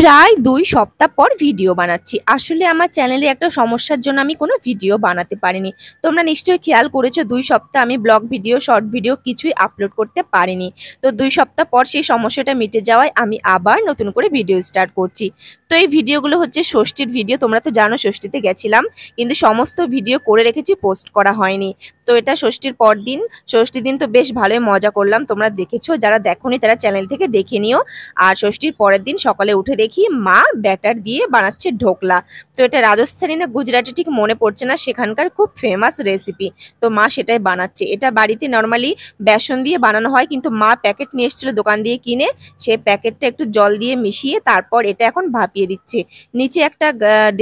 প্রায় ২ সপ্তাহ পর ভিডিও বানাচ্ছি। আসলে আমার চ্যানেলে একটা সমস্যার জন্য আমি কোনো ভিডিও বানাতে পারিনি। তোমরা নিশ্চয়ই খেয়াল করেছো ২ সপ্তাহ আমি ব্লগ ভিডিও, শর্ট ভিডিও কিছুই আপলোড করতে পারিনি। তো ২ সপ্তাহ পর সেই সমস্যাটা মিটে যাওয়ায় আমি আবার নতুন করে ভিডিও স্টার্ট করছি। তো এই ভিডিওগুলো হচ্ছে ষষ্ঠীর ভিডিও। তোমরা তো জানো ষষ্ঠীতে গেছিলাম। কিন্তু সমস্ত ভিডিও করে রেখেছি, পোস্ট করা হয়নি। তো এটা ষষ্ঠীর পরদিন। ষষ্ঠীর দিন তো বেশ ভালোই মজা করলাম। তোমরা দেখেছো, যারা দেখোনি তারা চ্যানেল থেকে দেখে নিও। আর ষষ্ঠীর পরের দিন সকালে উঠে দেখি মা ব্যাটার দিয়ে বানাচ্ছে ঢোকলা। তো এটা রাজস্থানী না গুজরাটি ঠিক মনে পড়ছে না, সেখানকার খুব ফেমাস রেসিপি। তো মা সেটাই বানাচ্ছে। এটা বাড়িতে নর্মালি বেসন দিয়ে বানানো হয়, কিন্তু মা প্যাকেট নিয়ে এসেছিলো দোকান দিয়ে কিনে। সেই প্যাকেটটা একটু জল দিয়ে মিশিয়ে তারপর এটা এখন ভাপিয়ে দিচ্ছে। নিচে একটা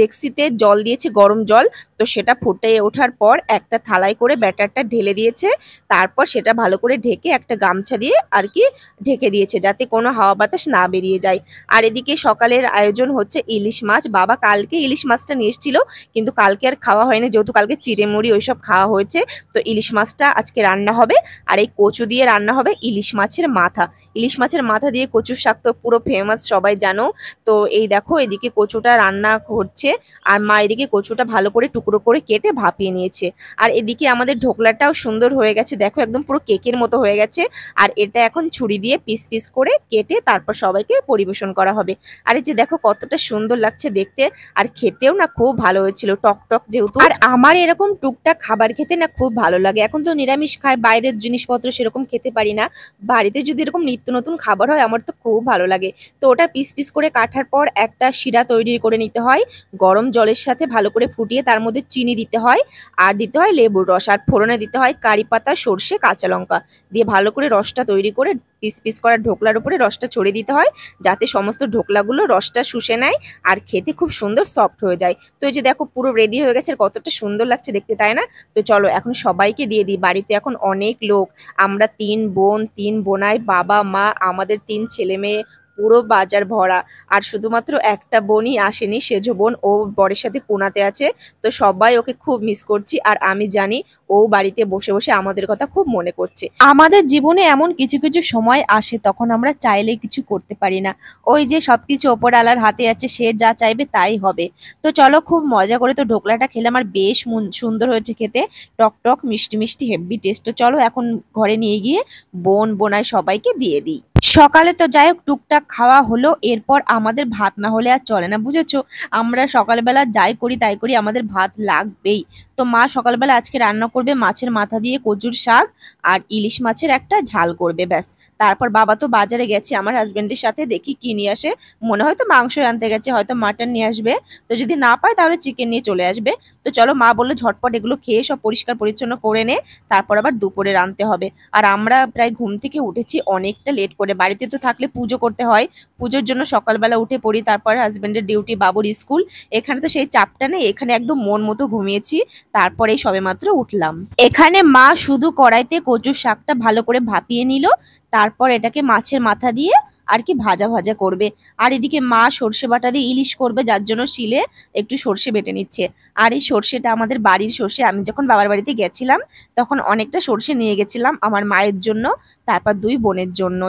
ডেক্সিতে জল দিয়েছে, গরম জল। তো সেটা ফুটে ওঠার পর একটা থালায় করে ব্যাটারটা ঢেলে দিয়েছে। তারপর সেটা ভালো করে ঢেকে একটা গামছা দিয়ে আর কি ঢেকে দিয়েছে, যাতে কোনো হাওয়া বাতাস না বেরিয়ে যায়। আর এদিকে সকালের আয়োজন হচ্ছে ইলিশ মাছ। বাবা কালকে ইলিশ মাছটা নিয়ে এসেছিল, কিন্তু কালকে আর খাওয়া হয়নি, যেহেতু কালকে চিড়ে মুড়ি ওইসব খাওয়া হয়েছে। তো ইলিশ মাছটা আজকে রান্না হবে। আর এই কচু দিয়ে রান্না হবে ইলিশ মাছের মাথা। ইলিশ মাছের মাথা দিয়ে কচুর শাক তো পুরো ফেমাস, সবাই জানো। তো এই দেখো এদিকে কচুটা রান্না হচ্ছে, আর মা এদিকে কচুটা ভালো করে টুকরো করে কেটে ভাপিয়ে নিয়েছে। আর এদিকে আমাদের ঢোকলাটাও সুন্দর হয়ে গেছে, দেখো একদম পুরো কেকের মতো হয়ে গেছে। আর এটা এখন ছুরি দিয়ে পিস পিস করে কেটে তারপর সবাইকে পরিবেশন করা হবে। আর এই যে দেখো কতটা সুন্দর লাগছে দেখতে, আর খেতেও না খুব ভালো হয়েছিল, টক টক যেহেতু। আর আমার এরকম টুকটাক খাবার খেতে না খুব ভালো লাগে। এখন তো নিরামিষ খাই, বাইরের জিনিসপত্র সেরকম খেতে পারি না। বাড়িতে যদি এরকম নিত্য নতুন খাবার হয় আমার তো খুব ভালো লাগে। তো ওটা পিস পিস করে কাটার পর একটা শিরা তৈরি করে নিতে হয়। গরম জলের সাথে ভালো করে ফুটিয়ে তার মধ্যে চিনি দিতে হয়, আর দিতে হয় লেবুর রস, আর ফোড়নে দিতে হয় কারি পাতা, সর্ষে, কাঁচা লঙ্কা দিয়ে ভালো করে রসটা তৈরি করে পিস পিস করা ঢোকলার উপরে রসটা ছড়িয়ে দিতে হয়, যাতে সমস্ত ঢোকলাগুলো রসটা শুষে নেয় আর খেতে খুব সুন্দর সফট হয়ে যায়। তো এই যে দেখো পুরো রেডি হয়ে গেছে, আর কতটা সুন্দর লাগছে দেখতে, তাই না? তো চলো এখন সবাইকে দিয়ে দিই। বাড়িতে এখন অনেক লোক, আমরা ৩ বোন, ৩ বোনাই, বাবা মা, আমাদের ৩ ছেলে মেয়ে, পুরো বাজার ভরা। আর শুধুমাত্র একটা বোনই আসেনি, সেজো বোন, ও বরের সাথে পুনাতে আছে। তো সবাই ওকে খুব মিস করছি, আর আমি জানি ও বাড়িতে বসে বসে আমাদের কথা খুব মনে করছে। আমাদের জীবনে এমন কিছু কিছু সময় আসে তখন আমরা চাইলে কিছু করতে পারি না। ওই যে সবকিছু ওপরওয়ালার হাতে আছে, সে যা চাইবে তাই হবে। তো চলো খুব মজা করে তো ঢোকলাটা খেলাম, আর বেশ সুন্দর হয়েছে খেতে, টক টক মিষ্টি মিষ্টি হেভি টেস্ট। তো চলো এখন ঘরে নিয়ে গিয়ে বোন বোনাই সবাইকে দিয়ে দিই। সকালে তো যাই হোক টুকটাক খাওয়া হলো, এরপর আমাদের ভাত না হলে আর চলে না, বুঝেছো? আমরা সকালবেলা যাই করি তাই করি, আমাদের ভাত লাগবেই। তো মা সকালবেলা আজকে রান্না করবে মাছের মাথা দিয়ে কচুর শাক, আর ইলিশ মাছের একটা ঝাল করবে, ব্যাস। তারপর বাবা তো বাজারে গেছে আমার হাজবেন্ডের সাথে, দেখি কি নিয়ে আসে। মনে হয় তো মাংস আনতে গেছে, হয়তো মাটন নিয়ে আসবে। তো যদি না পায় তাহলে চিকেন নিয়ে চলে আসবে। তো চলো, মা বললো ঝটপট এগুলো খেয়ে সব পরিষ্কার পরিচ্ছন্ন করে নে, তারপর আবার দুপুরে রাঁধতে হবে। আর আমরা প্রায় ঘুম থেকে উঠেছি অনেকটা লেট করে। বাড়িতে তো থাকলে পুজো করতে হয়, পুজোর জন্য সকালবেলা উঠে পড়ি, তারপর হাজবেন্ডের ডিউটি, বাবুর স্কুল। এখানে তো সেই চাপটা নেই, এখানে একদম মন মতো ঘুমিয়েছি। তারপরে সবেমাত্র উঠলাম। এখানে মা শুধু কড়াইতে কচুর শাকটা ভালো করে ভাপিয়ে নিল, তারপর এটাকে মাছের মাথা দিয়ে আর কি ভাজা ভাজা করবে। আর এদিকে মা সর্ষে বাটা দিয়ে ইলিশ করবে, যার জন্য শিলে একটু সর্ষে বেটে নিচ্ছে। আর এই সর্ষেটা আমাদের বাড়ির সর্ষে, আমি যখন বাবার বাড়িতে গেছিলাম তখন অনেকটা সর্ষে নিয়ে গেছিলাম আমার মায়ের জন্য, তারপর 2 বোনের জন্য।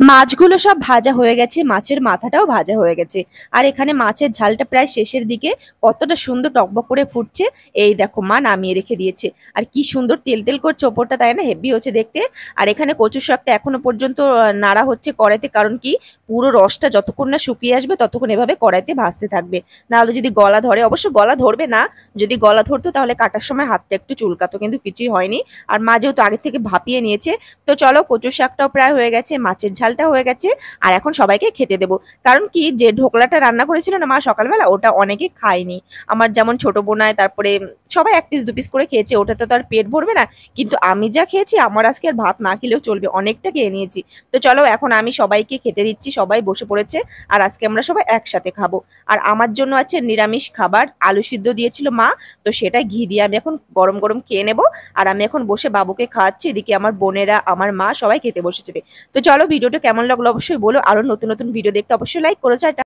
মাছগুলো সব ভাজা হয়ে গেছে, মাছের মাথাটাও ভাজা হয়ে গেছে। আর এখানে মাছের ঝালটা প্রায় শেষের দিকে, কতটা সুন্দর টকবক করে ফুটছে। এই দেখো মা নামিয়ে রেখে দিয়েছে, আর কি সুন্দর তেল তেল করছে ওপরটা, তাই না? হেভি হচ্ছে দেখতে। আর এখানে কচু শাকটা এখনো পর্যন্ত নাড়া হচ্ছে কড়াইতে, কারণ কি পুরো রসটা যতক্ষণ না শুকিয়ে আসবে ততক্ষণ এভাবে কড়াইতে ভাজতে থাকবে, নাহলে যদি গলা ধরে, অবশ্য গলা ধরবে না, যদি গলা ধরতো তাহলে কাটার সময় হাতটা একটু চুলকাতো, কিন্তু কিছুই হয়নি। আর মা যেহেতু আগে থেকে ভাপিয়ে নিয়েছে। তো চলো কচু শাকটাও প্রায় হয়ে গেছে, মাছের ঝাল ঝালটা হয়ে গেছে আর এখন সবাইকে খেতে দেবো। কারণ কি যে ঢোকলাটা রান্না করেছিল না মা সকালবেলা, ওটা অনেকে খায়নি। আমার যেমন ছোট বোনাই, তারপরে সবাই 1 পিস 2 পিস করে খেয়েছে, ওটাতে তো আর পেট ভরবে না। কিন্তু আমি যা খেয়েছি আমার আজকে আর ভাত না খেলেও চলবে, অনেকটা খেয়ে নিয়েছি। তো চলো এখন আমি সবাইকে খেতে দিচ্ছি, সবাই বসে পড়েছে আর আজকে আমরা সবাই একসাথে খাবো। আর আমার জন্য আছে নিরামিষ খাবার, আলু সিদ্ধ দিয়েছিল মা, তো সেটা ঘি দিয়ে আমি এখন গরম গরম খেয়ে নেবো। আর আমি এখন বসে বাবুকে খাওয়াচ্ছি, এদিকে আমার বোনেরা আমার মা সবাই খেতে বসেছে। তো চলো ভিডিওটা কেমন লাগলো অবশ্যই বলো, আরো নতুন নতুন ভিডিও দেখতে অবশ্যই লাইক করো।